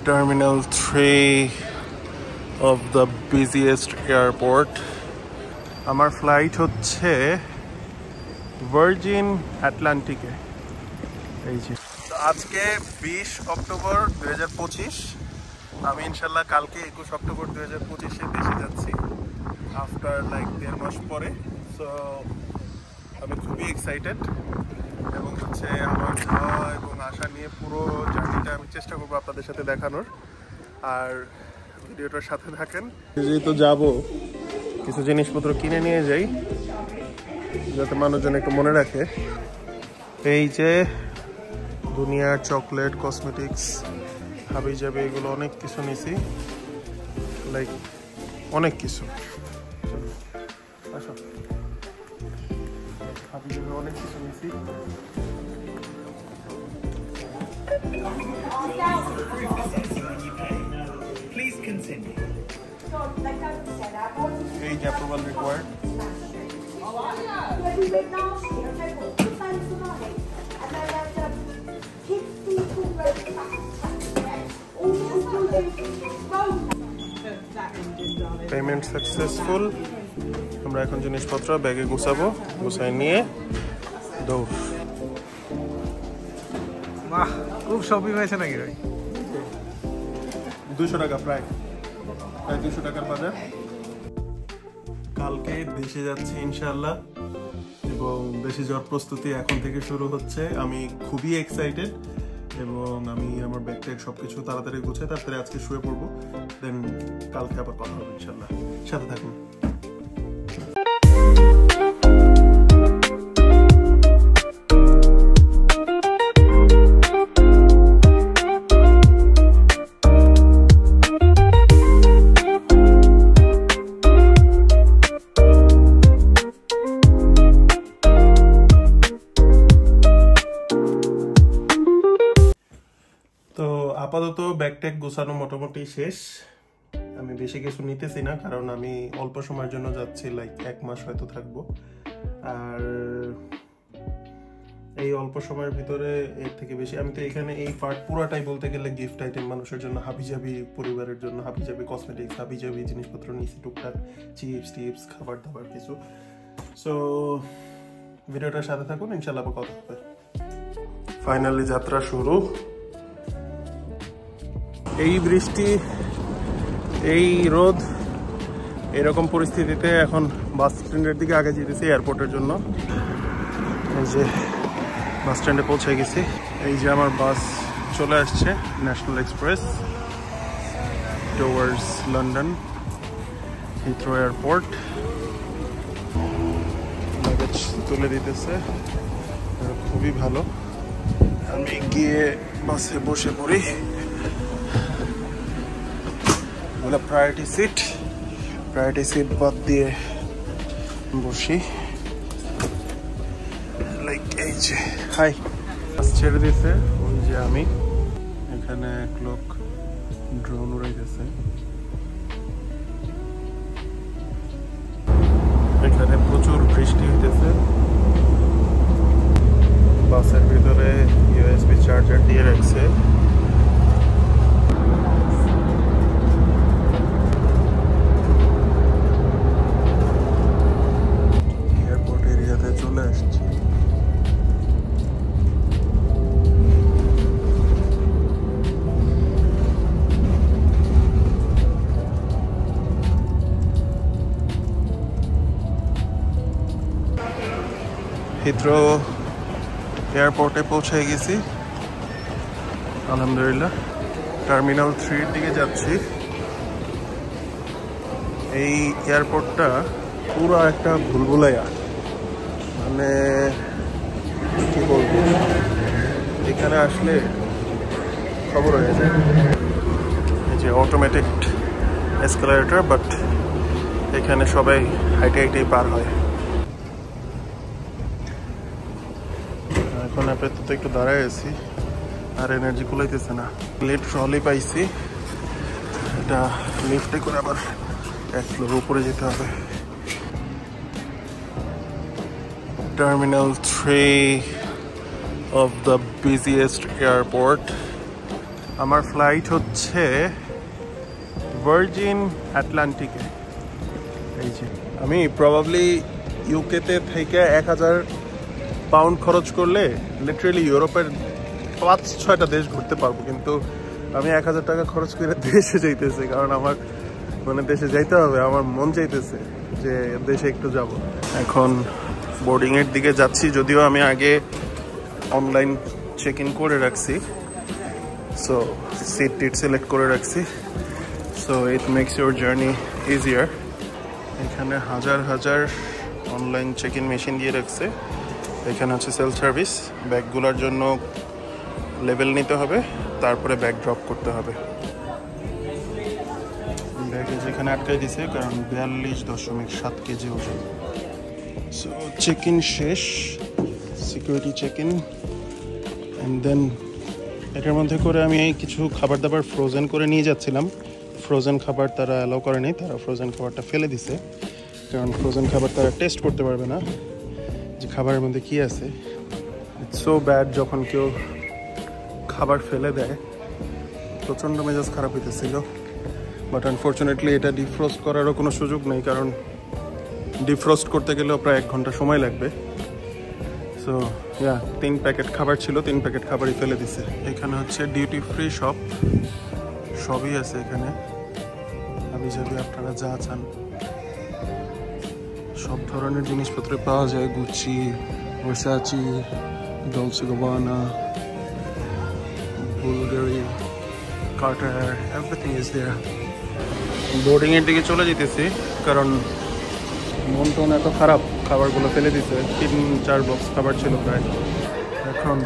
Terminal 3 of the busiest airport. আমার flight হচ্ছে virgin আটলান্টিকে। এই যে আজকে 20 অক্টোবর 2025। আমি ইনশাল্লাহ কালকে 21 অক্টোবর 2025-এ দেশে যাচ্ছি আফটার লাইক 1.5 মাস পরে। সো আমি খুবই এক্সাইটেড এবং হচ্ছে আমার যাওয়া এবং আসা নিয়ে পুরো জার্নিটা আমি চেষ্টা করবো আপনাদের সাথে দেখানোর। আর ভিডিওটার সাথে থাকেন। যেহেতু যাবো কিছু জিনিসপত্র কিনে নিয়ে যাই যাতে মানুষজন একটু মনে রাখে। এই যে দুনিয়ার চকলেট, কসমেটিক্স, হাবি যাবে, এগুলো অনেক কিছু নিছি, লাইক অনেক কিছু। আসো, হাবি যাবে অনেক কিছু নিছি। Please continue. Age approval required. Payment successful. আমরা এখন জিনিসপত্র ব্যাগে গুছাবো, গুছাই নিয়ে দৌড়। বাহ, খুব শপিং হয়েছে নাকি ভাই? 200 টাকা, প্রায় 200 টাকার বাজার। কালকে দেশে যাচ্ছি ইনশাআল্লাহ এবং দেশে যাওয়ার প্রস্তুতি এখন থেকে শুরু হচ্ছে। আমি খুবই এক্সাইটেড এবং আমি আমার ব্যাগ ট্যাগ সবকিছু তাড়াতাড়ি গুছিয়ে তাড়াতাড়ি আজকে শুয়ে পড়বো। দেন কালকে আবার কথা হবে ইনশাআল্লাহ। সাথে থাকুন। তো আপাতত ব্যাগ ট্যাগ গোছানো মোটামুটি শেষ। আমি বেশি কিছু নিতেছি না কারণ আমি অল্প সময়ের জন্য যাচ্ছি, লাইক 1 মাস হয়তো থাকবো। আর এই অল্প সময়ের ভিতরে এর থেকে বেশি আমি তো এখানে এই পার্ট পুরোটাই বলতে গেলে গিফট আইটেম, মানুষের জন্য হাবিজাবি, পরিবারের জন্য হাবিজাবি কসমেটিক্স, হাবিজাবি জিনিসপত্র নিয়েছি, টুকটাক চিপস টিপস, খাবার দাবার কিছু। সো ভিডিওটার সাথে থাকুন, ইনশাআল্লাহ কথা হবে। ফাইনালি যাত্রা শুরু। এই বৃষ্টি, এই রোদ, এরকম পরিস্থিতিতে এখন বাস স্ট্যান্ডের দিকে আগে যেতেছি এয়ারপোর্টের জন্য। এই যে বাস স্ট্যান্ডে পৌঁছে গেছি। এই যে আমার বাস চলে আসছে, national express towards London Heathrow airport. Luggage তুলে দিতেছে, খুবই ভালো। আমি গিয়ে বাসে বসে পড়ি। প্রায়োরিটি সিট বাদ দিয়ে বসি, লাইক এই যে হাই বাস ছেড়ে দিছে। ওই যে আমি এখানে এক লোক ড্রোন উড়াইতেছে। এখানে প্রচুর বৃষ্টি হইতেছে। বাসের ভিতরে ইউএসবি চার্জার দিয়ে রাখছে। চলে আসছি। হিথ্রো এয়ারপোর্টে পৌঁছে গেছি আলহামদুলিল্লাহ। টার্মিনাল 3 এর দিকে যাচ্ছি। এই এয়ারপোর্টটা পুরো একটা ভুলভুলাইয়া, মানে কি বলবো, এখানে আসলে খবর হয়ে যায়। এই যে অটোমেটিক এসকেলেটর, বাট এখানে সবাই হাইটে হাইটেই পার হয়। এখন আপাতত একটু দাঁড়ায় আছি, আর এনার্জি কুলাইতেছে না। লিফট ট্রলি পাইছি, এটা লিফটে করে আবার 1 ফ্লোর উপরে যেতে হবে। Terminal 3 of the busiest airport. আমার ফ্লাইট হচ্ছে ভার্জিন আটলান্টিকে। এই যে আমি প্রবাবলি ইউকেতে থেকে 1000 পাউন্ড খরচ করলে লিটারেলি ইউরোপের 5-6টা দেশ ঘুরতে পারবো, কিন্তু আমি 1000 টাকা খরচ করে দেশে যাইতেছি, কারণ আমার মানে দেশে যাইতে হবে, আমার মন চাইতেছে যে দেশে একটু যাব। এখন বোর্ডিংয়ের দিকে যাচ্ছি, যদিও আমি আগে অনলাইন চেক ইন করে রাখছি, সো সিট টিট সিলেক্ট করে রাখছি, so it makes your journey easier. এখানে হাজার হাজার অনলাইন চেক ইন মেশিন দিয়ে রাখছে। এখানে হচ্ছে সেলফ সার্ভিস, ব্যাগগুলোর জন্য লেভেল নিতে হবে, তারপরে ব্যাগ ড্রপ করতে হবে। ব্যাগে যেখানে আটকাই দিছে, কারণ 42.7 কেজি ওজন। সো চেক ইন শেষ, security check in, and then এটার মধ্যে করে আমি কিছু খাবার দাবার ফ্রোজেন করে নিয়ে যাচ্ছিলাম। ফ্রোজেন খাবার তারা অ্যালাউ করেনি, তারা ফ্রোজেন খাবারটা ফেলে দিছে, কারণ ফ্রোজেন খাবার তারা টেস্ট করতে পারবে না যে খাবারের মধ্যে কী আছে। ইটস সো ব্যাড যখন কেউ খাবার ফেলে দেয়, প্রচণ্ড মেজাজ খারাপ হইতেছিল। বাট আনফর্চুনেটলি এটা ডিফ্রোস্ট করারও কোনো সুযোগ নেই, কারণ ডিফ্রোস্ট করতে গেলেও প্রায় 1 ঘন্টা সময় লাগবে। সো 3 প্যাকেট খাবার ছিল, 3 প্যাকেট খাবারই ফেলে দিছে। এখানে হচ্ছে ডিউটি ফ্রি শপ, সবই আছে এখানে, হাবিজাবি আপনারা যা চান সব ধরনের জিনিসপত্র পাওয়া যায়। Gucci, Versace, Dolce Gabbana, Bulgari, Cartier, everything is there. বোর্ডিংয়ের দিকে চলে যেতেছি, কারণ মন টন এত খারাপ, খাবারগুলো ফেলে দিতে। 3-4 বক্স খাবার ছিল প্রায়। এখন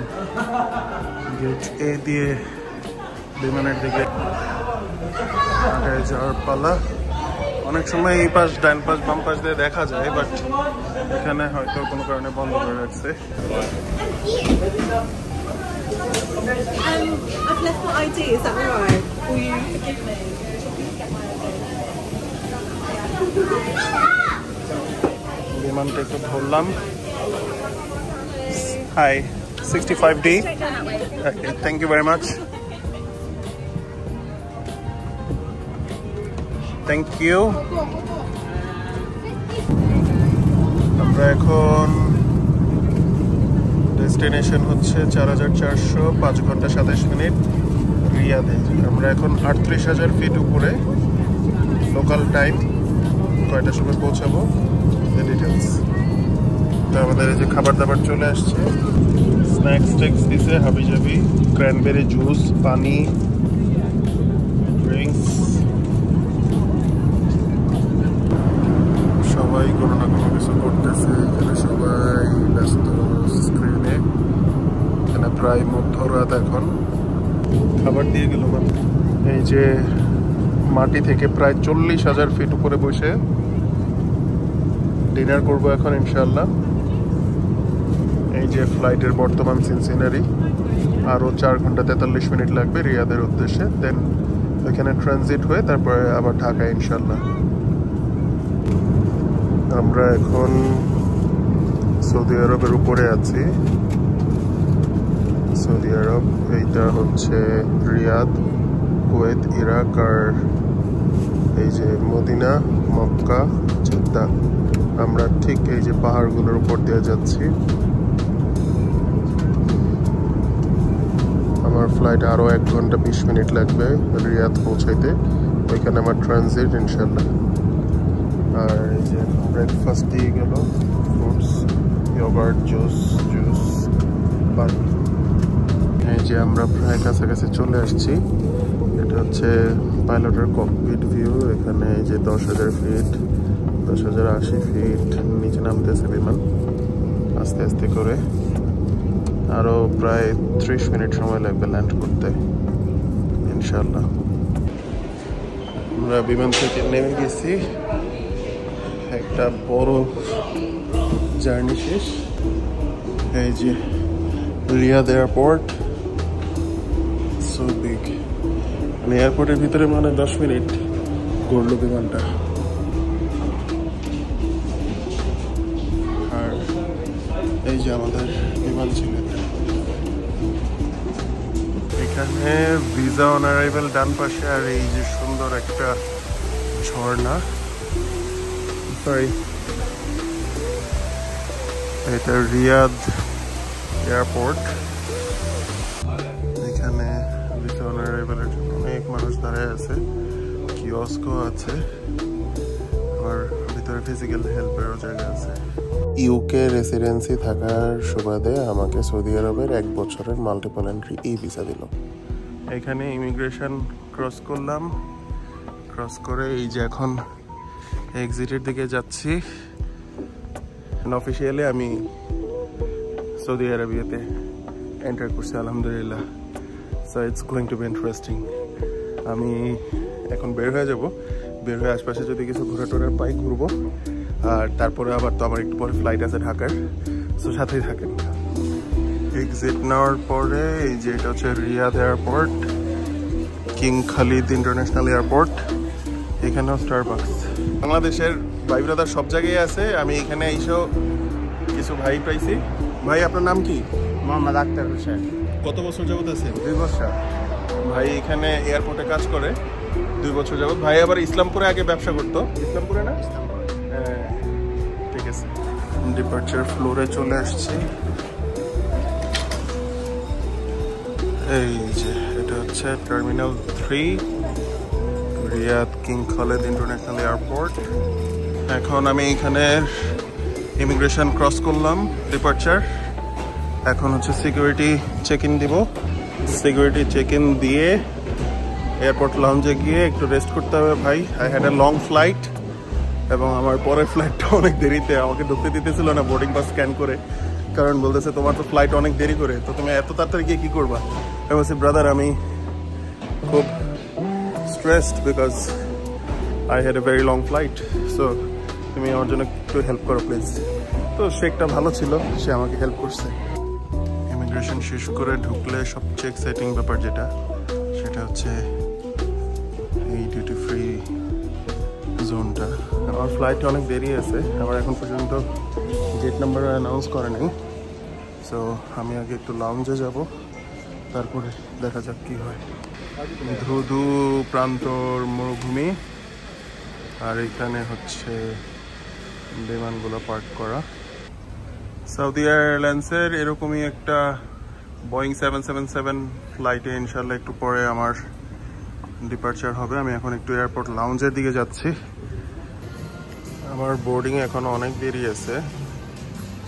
গেট এ দিয়ে বিমানের দিকে যাওয়ার পালা। অনেক সময় এই পাশ, ডান পাশ, বাম পাশ দিয়ে দেখা যায়, বাট এখানে হয়তো কোনো কারণে বন্ধ করে রাখছে। I've left my ID, is that alright? Will you forgive me? বিমানটা একটু ধরলাম। Hi, 65D. Okay, thank you very much. Thank you. আমরা এখন ডেস্টিনেশন হচ্ছে 4400, 5 ঘন্টা 27 মিনিট রিয়াদে। আমরা এখন 38,000 ফিট উপরে, লোকাল টাইম কয়টার সময় পৌঁছাবো ডিটেলস। তো আমাদের এই যে খাবার দাবার চলে আসছে, স্ন্যাক্স টেক্স দিছে, হাবিজাবি, ক্র্যানবেরি জুস, পানি, ড্রিঙ্কস। সবাই কোনো না কোনো কিছু করতেছে এখানে, সবাই ব্যস্ত স্ক্রিনে। এখানে প্রায় মধ্যরাত এখন। খাবার দিয়ে গেল মাত্র। এই যে মাটি থেকে প্রায় 40,000 ফিট উপরে বসে ডিনার করবো এখন ইনশাল্লাহ। এই যে ফ্লাইটের বর্তমান সিনসিনারি, আরও 4 ঘন্টা 43 মিনিট লাগবে রিয়াদের উদ্দেশ্যে। দেন ওইখানে ট্রানজিট হয়ে তারপরে আবার ঢাকায় ইনশাল্লাহ। আমরা এখন সৌদি আরবের উপরে আছি। সৌদি আরব, এইটা হচ্ছে রিয়াদ, কুয়েত, ইরাক, আর এই যে মদিনা, মক্কা, জেদ্দা। আমরা ঠিক এই যে পাহাড়গুলোর উপর দিয়ে যাচ্ছি। আমার ফ্লাইট আরও 1 ঘন্টা 20 মিনিট লাগবে রিয়াদ পৌঁছাইতে, ওইখানে আমার ট্রানজিট ইনশাল্লাহ। আর এই যে ব্রেকফাস্ট দিয়ে গেল, ফ্রুটস, ইয়োগার্ট, জুস, পানি। এই যে আমরা প্রায় কাছাকাছি চলে আসছি। এটা হচ্ছে পাইলটের ককপিট ভিউ। এখানে এই যে 10,000 ফিট, 10,080 ফিট নিচে নামতেছে বিমান আস্তে আস্তে করে। আরও প্রায় 30 মিনিট সময় লাগবে ল্যান্ড করতে ইনশাল্লাহ। আমরা বিমান থেকে নেমে গেছি, একটা বড় জার্নি শেষ। এই যে রিয়াদ এয়ারপোর্ট, সো বিগ। মানে এয়ারপোর্টের ভিতরে মানে 10 মিনিট ঘুরলো বিমানটা। আর এই যে আমাদের বিমান ছিল, এখানে ভিসা অন অ্যারাইভাল ডান পাশে, আর এই যে সুন্দর একটা ঝর্ণা, সরি এটা রিয়াদ এয়ারপোর্ট। এখানে ভিসা অন অ্যারাইভালের জন্য অনেক মানুষ দাঁড়ায় আছে, কিওস্কো আছে, আর ভিতরে ফিজিক্যাল হেল্পেরও জায়গা আছে। ইউকে রেসিডেন্সি থাকার সুবাদে আমাকে সৌদি আরবের 1 বছরের মাল্টিপল এন্ট্রি ভিসা দিল। এখানে ইমিগ্রেশন ক্রস করলাম, ক্রস করে এই যে এখন এক্সিটের দিকে যাচ্ছি। অফিসিয়ালি আমি সৌদি আরবিয়াতে এন্টার করছি আলহামদুলিল্লাহ। So it's going to B interesting. আমি এখন বের হয়ে যাব, বের হয়ে আশপাশে যদি কিছু ঘোরাটোরার পাই ঘুরবো, আর তারপরে আবার তো আমার একটু পরে ফ্লাইট আছে ঢাকার, সো সাথেই থাকেন। এক্সিট নেওয়ার পরে এই যে এটা হচ্ছে Riyadh airport, King Khalid international airport. এখানেও স্টারবাকস। বাংলাদেশের ভাই ব্রাদার সব জায়গায় আছে, আমি এখানে এসেও কিছু ভাই পাইছি। ভাই আপনার নাম কি? মোহাম্মদ আক্তার হোসেন। কত বছর যাবত আছে? 2 বছর। ভাই এখানে এয়ারপোর্টে কাজ করে 2 বছর যাবত। ভাই আবার ইসলামপুরে আগে ব্যবসা করতো। ইসলামপুরে না? হ্যাঁ, ঠিক আছে। ডিপার্চার ফ্লোরে চলে আসছি। এই যে এটা হচ্ছে terminal 3 Riyadh King Khalid international airport. এখন আমি এখানে ইমিগ্রেশন ক্রস করলাম, ডিপার্চার। এখন হচ্ছে সিকিউরিটি চেক ইন দিব। সিকিউরিটি চেক ইন দিয়ে এয়ারপোর্ট লঞ্চে গিয়ে একটু রেস্ট করতে হবে। ভাই I had a long flight, এবং আমার পরের ফ্লাইটটা অনেক দেরিতে, আমাকে ঢুকতে দিতেছিল না বোর্ডিং পাস স্ক্যান করে, কারণ বলতেছে তোমার তো ফ্লাইট অনেক দেরি করে, তো তুমি এত তাড়াতাড়ি গিয়ে কী করবা? আমি বলছি ব্রাদার আমি খুব stressed because I had a very long flight, so তুমি আমার জন্য একটু হেল্প করো প্লিজ। তো সে একটা ভালো ছিল, সে আমাকে হেল্প করছে। ইমিগ্রেশন শেষ করে ঢুকলে সবচেয়ে এক্সাইটিং ব্যাপার যেটা, সেটা হচ্ছে এই ডিউটি ফ্রি জোনটা। আমার ফ্লাইট অনেক দেরি আছে, আমার এখন পর্যন্ত গেট নাম্বার অ্যানাউন্স করে নেই। সো আমি আগে একটু লাউঞ্জে যাব, তারপরে দেখা যাক কি হয়। ধুধু প্রান্তর মরুভূমি, আর এখানে হচ্ছে বিমানগুলো পার্ক করা। সৌদি এয়ারলাইন্সের এরকমই একটা বোয়িং 777 ফ্লাইটে ইনশাল্লাহ একটু পরে আমার ডিপার্চার হবে। আমি এখন একটু এয়ারপোর্ট লাউঞ্জের দিকে যাচ্ছি। আমার বোর্ডিং এখনো অনেক দেরি আছে,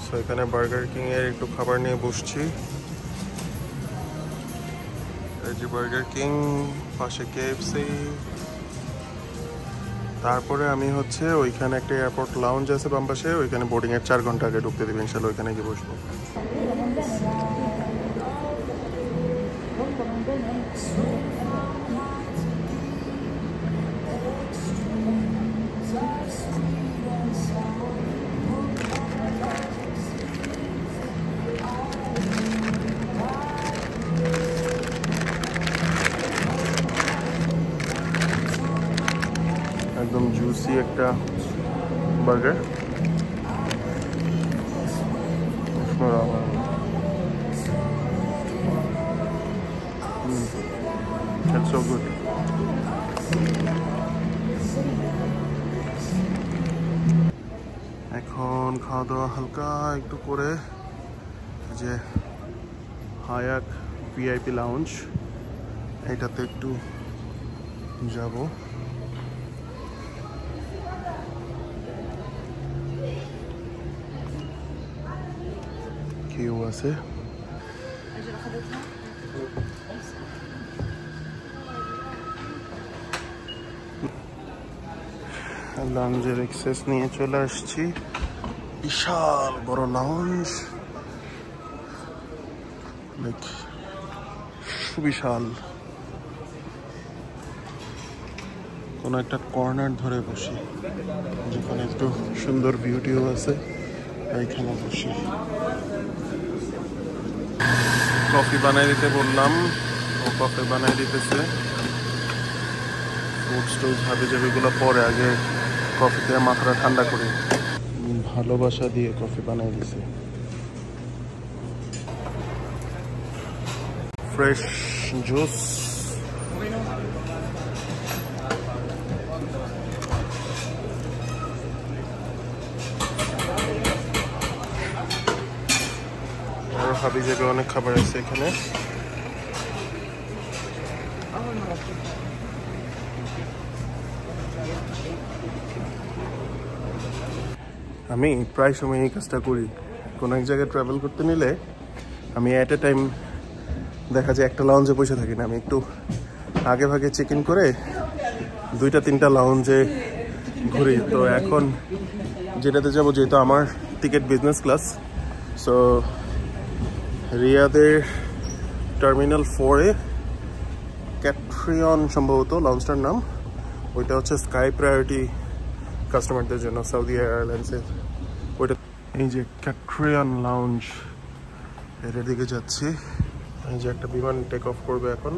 সো এখানে বার্গার কিং এর একটু খাবার নিয়ে বসছি। এই যে বার্গার কিং, পাশে KFC। তারপরে আমি হচ্ছে ওইখানে একটা এয়ারপোর্ট লাউঞ্জ আছে বাম পাশে, ওইখানে বোর্ডিং এর 4 ঘন্টা আগে ঢুকতে দেবে ইনশাল্লাহ, ওইখানে গিয়ে বসবো। একদম জুসি একটা বার্গার। That's so good. এখন খাওয়া দাওয়া হালকা একটু করে যে হায়াক ভিআইপি লাউঞ্জ, এটাতে একটু যাব। কেউ আছে, লাউঞ্জের এক্সেস নিয়ে চলে আসছি। বিশাল বড় লাউঞ্জ, লাইক সুবিশাল। কোনো একটা কর্নার ধরে বসি যেখানে একটু সুন্দর ভিউটিও আছে, এইখানে বসি। কফি বানাই দিতে বললাম, ও কফি বানাই দিতেছে। ফ্রুটস টুটস হাবি জাবিগুলো পরে, আগে কফিতে মাথাটা ঠান্ডা করি। ভালোবাসা দিয়ে কফি বানাই দিছে। Fresh juice. আর হাবি যাবে অনেক খাবার আছে এখানে। আমি প্রায় সময় এই কাজটা করি, কোনো এক জায়গায় ট্রাভেল করতে নিলে আমি অ্যাট এ টাইম দেখা যায় একটা লাউঞ্জে বসে থাকি না, আমি একটু আগে ভাগে চেক ইন করে 2-3টা লাউঞ্জে ঘুরি। তো এখন যেটাতে যাবো, যেহেতু আমার টিকিট বিজনেস ক্লাস, সো রিয়াদের টার্মিনাল 4-এ ক্যাট্রিয়ন সম্ভবত লাউঞ্জটার নাম, ওইটা হচ্ছে স্কাই প্রায়োরিটি কাস্টমারদের জন্য সৌদি এয়ারলাইন্সের ওইটা। এই যে ক্যাট্রিয়ন লাউঞ্জ, এটার দিকে যাচ্ছি। এই যে একটা বিমান টেক অফ করবে এখন।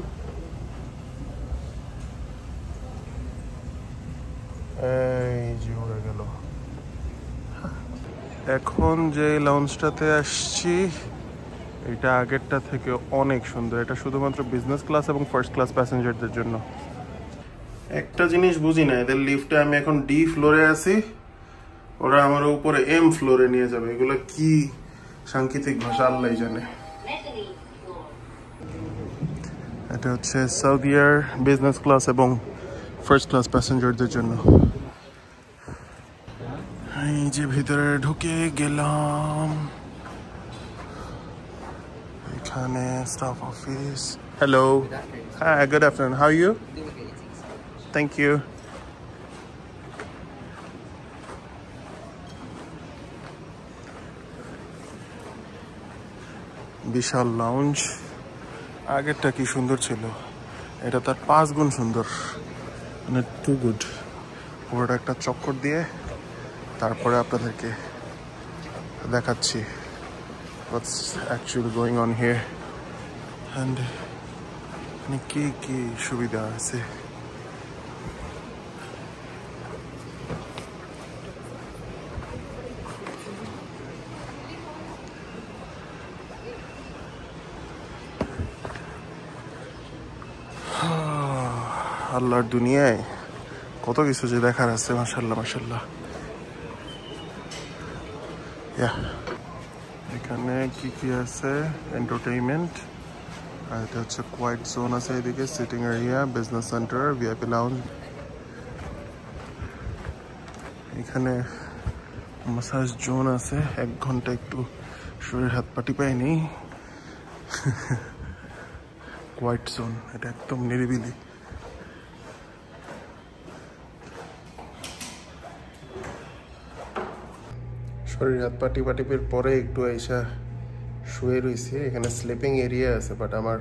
এই যে উড়ে গেল। এখন যে লাউঞ্জটাতে আসছি এটা আগেরটা থেকে অনেক সুন্দর। এটা শুধুমাত্র বিজনেস ক্লাস এবং ফার্স্ট ক্লাস প্যাসেঞ্জারদের জন্য। একটা জিনিস বুঝি না, এদের লিফটে আমি এখন ডি ফ্লোরে আছি, ওরা আমার উপরে এম ফ্লোরে নিয়ে যাবে। এগুলো কি সাংকেতিক ভাষা আল্লাহই জানে। এটা হচ্ছে সৌদি এয়ার বিজনেস ক্লাস এবং ফার্স্ট ক্লাস প্যাসেঞ্জারদের জন্য। এই যে ভিতরে ঢুকে গেলাম, এখানে স্টাফ অফিস। হ্যালো, হ্যাঁ, good afternoon, how you? Thank you. বিশাল লাউঞ্জ, আগেরটা কি সুন্দর ছিল, এটা তার 5 গুণ সুন্দর, মানে টু গুড। পুরোটা একটা চক্কর দিয়ে তারপরে আপনাদেরকে দেখাচ্ছি what's actually going on here and কি কি সুবিধা আছে। আল্লাহর দুনিয়ায় কত কিছু যে দেখার আছে, মাশাআল্লাহ মাশাআল্লাহ। এখানে কি কি আছে, এন্টারটেইনমেন্ট, আর এটা হচ্ছে কোয়াইট জোন আছে এদিকে, sitting area, business centre, VIP lounge. এখানে মাসাজ জোন আছে, 1 ঘন্টা একটু শরীর হাত পাটি পাই নেই। কোয়াইট জোন, এটা একদম নিরিবিলি। শরীর হাত পাটি পাটিপের পরে একটু আইসা শুয়ে রয়েছি। এখানে স্লিপিং এরিয়া আছে, বাট আমার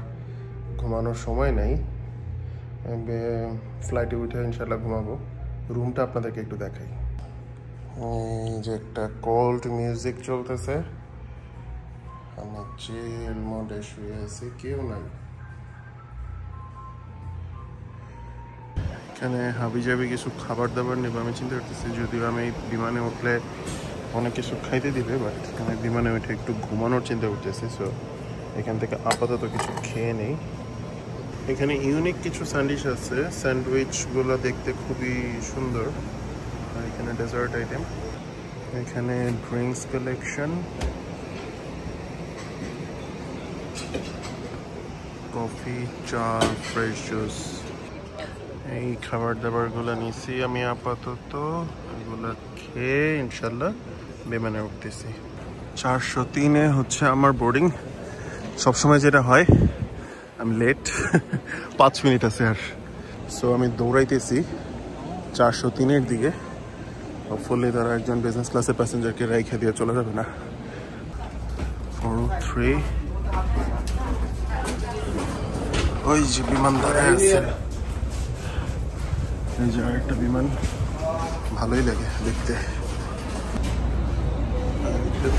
ঘুমানোর সময় নাই, ফ্লাইটে উঠে ইনশাল্লাহ ঘুমাবো। রুমটা আপনাদেরকে একটু দেখাই। এই যে একটা কোল্ড মিউজিক চলতেছে, আমি চিল মোডে শুয়ে আছি, কেউ নাই। এখানে হাবি জাবি কিছু খাবার দাবার নেব আমি চিন্তা করতেছি, যদিও আমি বিমানে উঠলে অনেক কিছু খাইতে দিবে, বাট এখানে বিমানে উঠে একটু ঘুমানোর চিন্তা করতেছি। সো এখান থেকে আপাতত কিছু খেয়ে নেই। এখানে ইউনিক কিছু স্যান্ডউইচ আছে, স্যান্ডউইচগুলো দেখতে খুবই সুন্দর। আর এখানে ডেজার্ট আইটেম, এখানে ড্রিঙ্কস কালেকশন, কফি, চা, ফ্রেশ জুস। এই খাবার দাবারগুলো নিছি আমি আপাতত, এগুলো খেয়ে ইনশাল্লাহ বিমানে উঠতেছি। 403-এ হচ্ছে আমার বোর্ডিং। সবসময় যেটা হয়, আমি লেট, 5 মিনিট আছে আর। সো আমি দৌড়াইতেছি 403-এর দিকে। হোপফুলি তারা একজন বিজনেস ক্লাসের প্যাসেঞ্জারকে রাইখে দিয়ে চলে যাবে না। 403, ওই যে বিমান দাঁড়ায় আছে। এই যে আরেকটা বিমান, ভালোই লাগে দেখতে।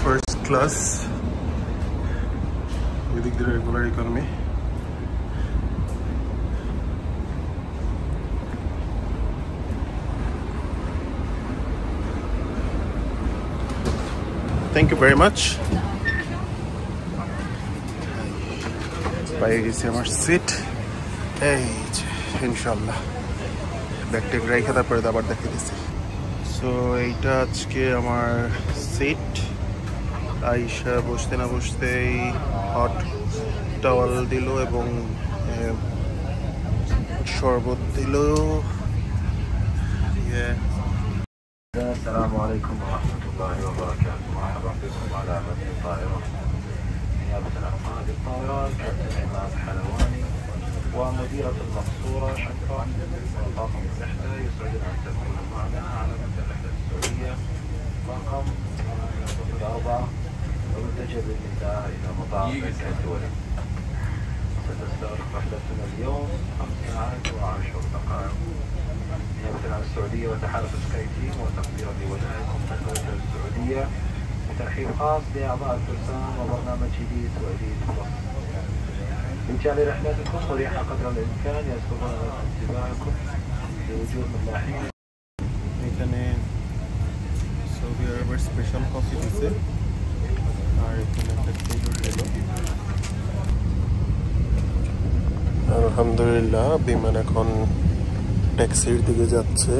ফার্স্ট ক্লাস, এদিক দিয়ে regular economy. Thank you very much. পাই গেছি আমার সিট। এই যে ইনশাল্লাহ ব্যাগটা রেখে তারপরে আবার দেখে দিচ্ছি। সো এইটা আজকে আমার সিট। আইসা বসতে না বসতেই হট টাওয়াল দিল এবং শরবত দিল। السلام عليكم ورحمة الله وبركاته. مرحبا بكم على متن الطائرة. نيابة عن قائد الطائرات كابتن عماد حلواني ومديرة المقصورة شكرا. طاقم الرحلة يسعدنا أن تكونوا معنا على متن الرحلة السعودية رقم 04 ومتجه بالنداء إلى مطار مكة الدولي. ستستغرق رحلتنا اليوم 5 ساعات و10 دقائق. نيابة عن السعودية وتحالف سكاي تيم وتقدير لولاية المملكة السعودية وترحيب خاص بأعضاء الفرسان وبرنامج جديد سعودي بلس. بإجعال رحلتكم مريحة قدر الإمكان يسبقون انتباهكم لوجود ملاحين. এখানে সৌদি আরবের স্পেশাল কফি দিছে আর এখানে একটা খেজুর দিল। আলহামদুলিল্লাহ বিমান এখন ট্যাক্সির দিকে যাচ্ছে।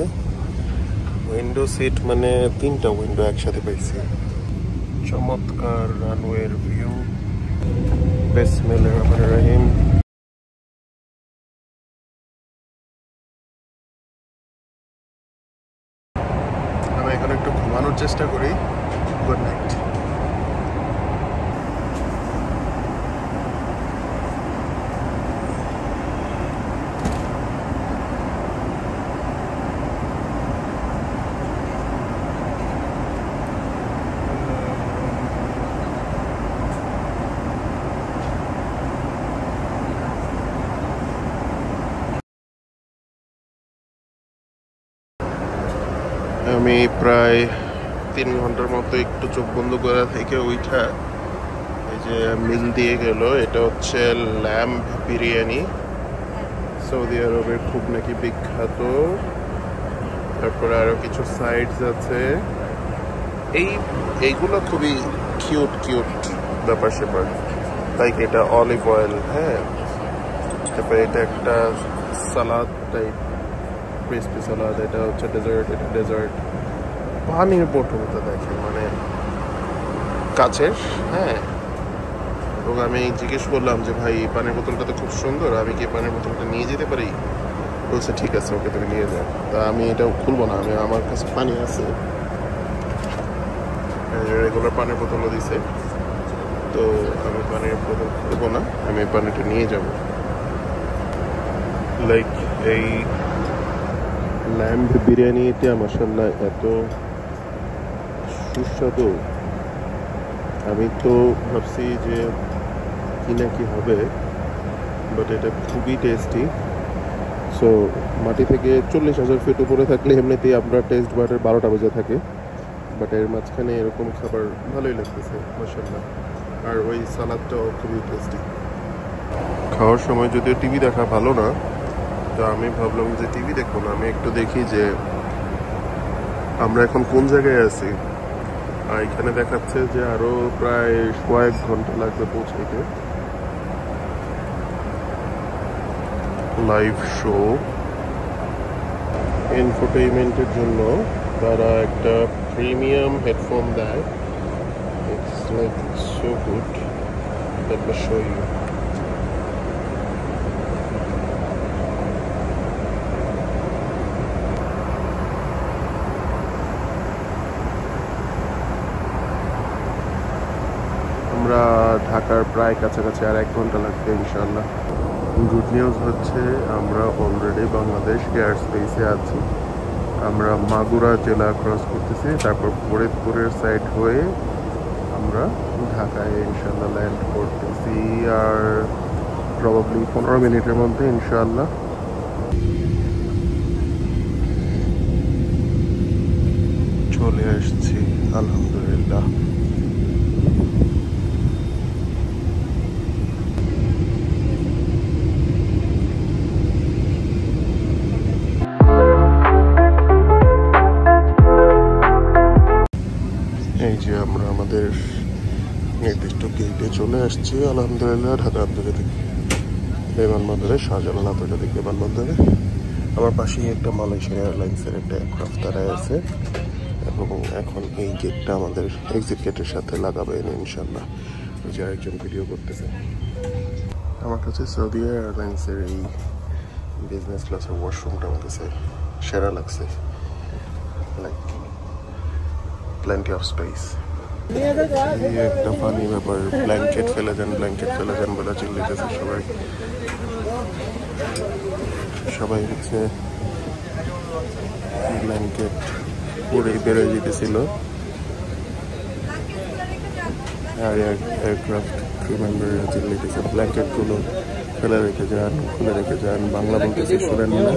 উইন্ডো সিট মানে 3টা উইন্ডো একসাথে পাইছি। চমৎকার রানওয়ের ভিউ। বিসমিল্লাহির রহমানির রহিম। আমি এখন একটু ঘুমানোর চেষ্টা করি। Good night. আমি প্রায় 3 ঘন্টার মতো একটু চোখ বন্ধ করা থেকে ওইটা এই যে মিল দিয়ে গেল। এটা হচ্ছে ল্যাম্ব বিরিয়ানি, সৌদি আরবের খুব নাকি বিখ্যাত। তারপরে আরো কিছু সাইডস আছে। এইগুলো খুবই কিউট কিউট ব্যাপার স্যাপার। লাইক এটা অলিভ অয়েল, হ্যাঁ। তারপরে এটা একটা সালাদ টাইপ, ক্রিসপি সালাদ। এটা হচ্ছে ডেজার্ট, এটা ডেজার্ট। পানির বোতলটা দেখেন মানে কাচের, হ্যাঁ। এবং আমি জিজ্ঞেস করলাম যে ভাই পানির বোতলটা তো খুব সুন্দর, আমি কি পানির বোতলটা নিয়ে যেতে পারি? বলছে ঠিক আছে, ওকে তুমি নিয়ে যাও। তা আমি এটা খুলবো না, আমার কাছে পানি আছে, রেগুলার পানির বোতলও দিছে, তো আমি পানির বোতল খুলবো না, আমি পানিটা নিয়ে যাব। লাইক এই ল্যাম্ব বিরিয়ানিটা মাশাআল্লাহ এত সুস্বাদু। আমি তো ভাবছি যে কি না কি হবে, বাট এটা খুবই টেস্টি। সো মাটি থেকে 40,000 ফিট উপরে থাকলে এমনিতেই আপনার টেস্ট বাটের 12টা বেজে থাকে, বাট এর মাঝখানে এরকম খাবার ভালোই লাগতেছে মাশাআল্লাহ। আর ওই সালাদটাও খুবই টেস্টি। খাওয়ার সময় যদিও টিভি দেখা ভালো না, তো আমি ভাবলাম যে টিভি দেখবো না, আমি একটু দেখি যে আমরা এখন কোন জায়গায় আছি। আর এখানে দেখাচ্ছে যে আরো প্রায় কয়েক ঘন্টা লাগবে পৌঁছাইতে। লাইভ শো এনটারটেইনমেন্টের জন্য তারা একটা প্রিমিয়াম হেডফোন দেয়। It's like so good. Let me show you. আমরা ঢাকার প্রায় কাছাকাছি আর 1 ঘন্টা লাগবে ইনশাআল্লাহ। গুড নিউজ হচ্ছে আমরা অলরেডি বাংলাদেশ এয়ার স্পেসে আছি। আমরা মাগুরা জেলা ক্রস করতেছি, তারপর ফরিদপুরের সাইড হয়ে আমরা ঢাকায় ইনশাআল্লাহ ল্যান্ড করতেছি। আর প্রবাবলি 15 মিনিটের মধ্যে ইনশাআল্লাহ। চলে আসছি আলহামদুলিল্লাহ। এই যে আমরা আমাদের নির্দিষ্ট গেটে চলে আসছি আলহামদুলিল্লাহ ঢাকা আন্তর্জাতিক বিমানবন্দরে, শাহজালাল আন্তর্জাতিক বিমানবন্দরে। আমার পাশেই একটা মালয়েশিয়ান এয়ারলাইন্সের একটা এয়ারক্রাফট দাঁড়ায় আছে এবং এখন এই গেটটা আমাদের এক্সিট গেটের সাথে লাগাবে ইনশাল্লাহ। ওই যে আরেকজন ভিডিও করতেছে। আমার কাছে সৌদি এয়ারলাইন্সের এই বিজনেস ক্লাসের ওয়াশরুমটা আমার কাছে সেরা লাগছে, লাইক প্লেন্টি অফ স্পেস। এই একটা ফানি ব্যাপার, ব্ল্যাঙ্কেট ফেলে যান বলে চিল্লিতেছে সবাই। সবাই হচ্ছে ব্ল্যাঙ্কেট পরে বেরোয় যেতেছিল। আর এয়ারক্রাফট ক্রু মেম্বাররা চিল্লিতেছে ব্ল্যাঙ্কেটগুলো ফেলে রেখে যান, খুলে রেখে যান। বাংলা বলতেছে শুনেন না।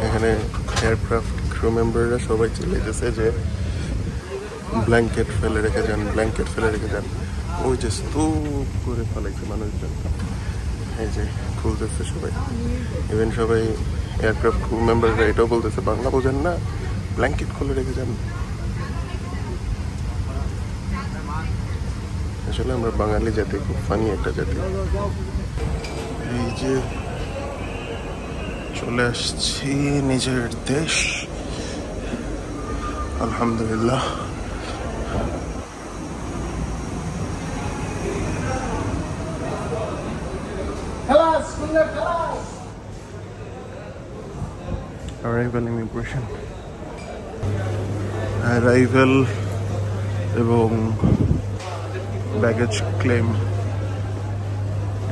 এখানে এয়ারক্রাফট ক্রু মেম্বাররা সবাই চিল্লাইতেছে যে ব্ল্যাঙ্কেট ফেলে রেখে যান। ওই যে স্তূপ করে ফেলাইছে মানুষজন। এই যে খুলতেছে সবাই, ইভেন সবাই এয়ারক্রাফট ক্রু মেম্বাররা এটাও বলতেছে বাংলা বোঝেন না, ব্ল্যাঙ্কেট খুলে রেখে যান। আসলে আমরা বাঙালি জাতি খুব ফানি একটা জাতি। এই যে চলে আসছি নিজের দেশ, আলহামদুলিল্লাহ। Arrival immigration, arrival এবং ব্যাগেজ ক্লেম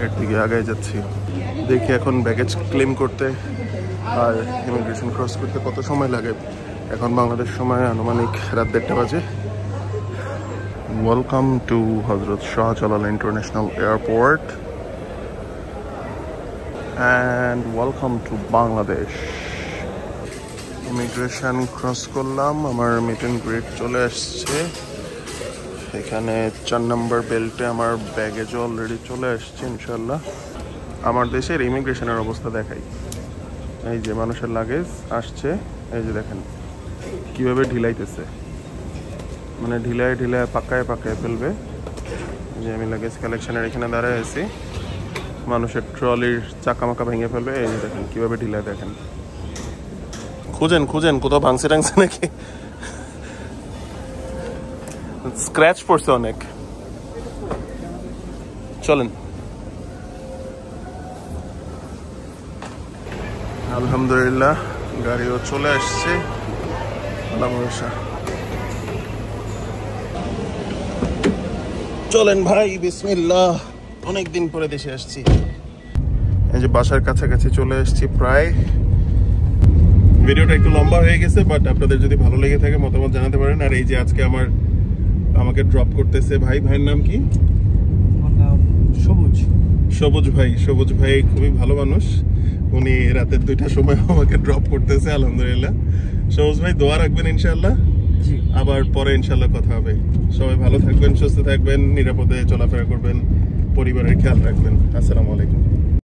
এর দিকে আগায় যাচ্ছি। দেখি এখন ব্যাগেজ ক্লেম করতে আর ইমিগ্রেশন ক্রস করতে কত সময় লাগে। এখন বাংলাদেশ সময় আনুমানিক রাত 1:30 বাজে। ওয়েলকাম টু হজরত Shahjalal international airport and welcome to Bangladesh. Immigration cross করলাম, আমার মিট অ্যান্ড গ্রিট চলে আসছে। এখানে 4 নম্বর বেল্টে আমার ব্যাগেজ অলরেডি চলে আসছে ইনশাল্লাহ। আমার দেশের ইমিগ্রেশনের অবস্থা দেখাই। এই যে মানুষের লাগেজ আসছে, এই যে দেখেন কিভাবে ঢিলাইতেছে, মানে ঢিলায় পাকায় ফেলবে। যে আমি লাগেজ কালেকশনের এখানে দাঁড়ায় আছি, মানুষের ট্রলির চাকামাকা ভেঙে ফেলবে। এই যে দেখেন কিভাবে ঢিলায়, দেখেন। খুঁজেন কোথাও ভাঙছে টাংছে নাকি, স্ক্র্যাচ পড়ছে অনেক। চলেন। আলহামদুলিল্লাহ গাড়িও চলে আসছে। চলেন ভাই, বিসমিল্লাহ। অনেকদিন পরে দেশে আসছি। এই যে বাসার কাছাকাছি চলে আসছি প্রায়। ভিডিওটা একটু লম্বা হয়ে গেছে, বাট আপনাদের যদি ভালো লেগে থাকে মতামত জানাতে পারেন। আর এই যে আজকে আমাকে ড্রপ করতেছে ভাইয়ের নাম কি? সবুজ ভাই খুবই ভালো মানুষ। উনি রাতের 2টার সময় আমাকে ড্রপ করতেছে। আলহামদুলিল্লাহ। সবুজ ভাই দোয়া রাখবেন ইনশাআল্লাহ, আবার পরে ইনশাআল্লাহ কথা হবে। সবাই ভালো থাকবেন, সুস্থ থাকবেন, নিরাপদে চলাফেরা করবেন, পরিবারের খেয়াল রাখবেন। আসসালামু আলাইকুম।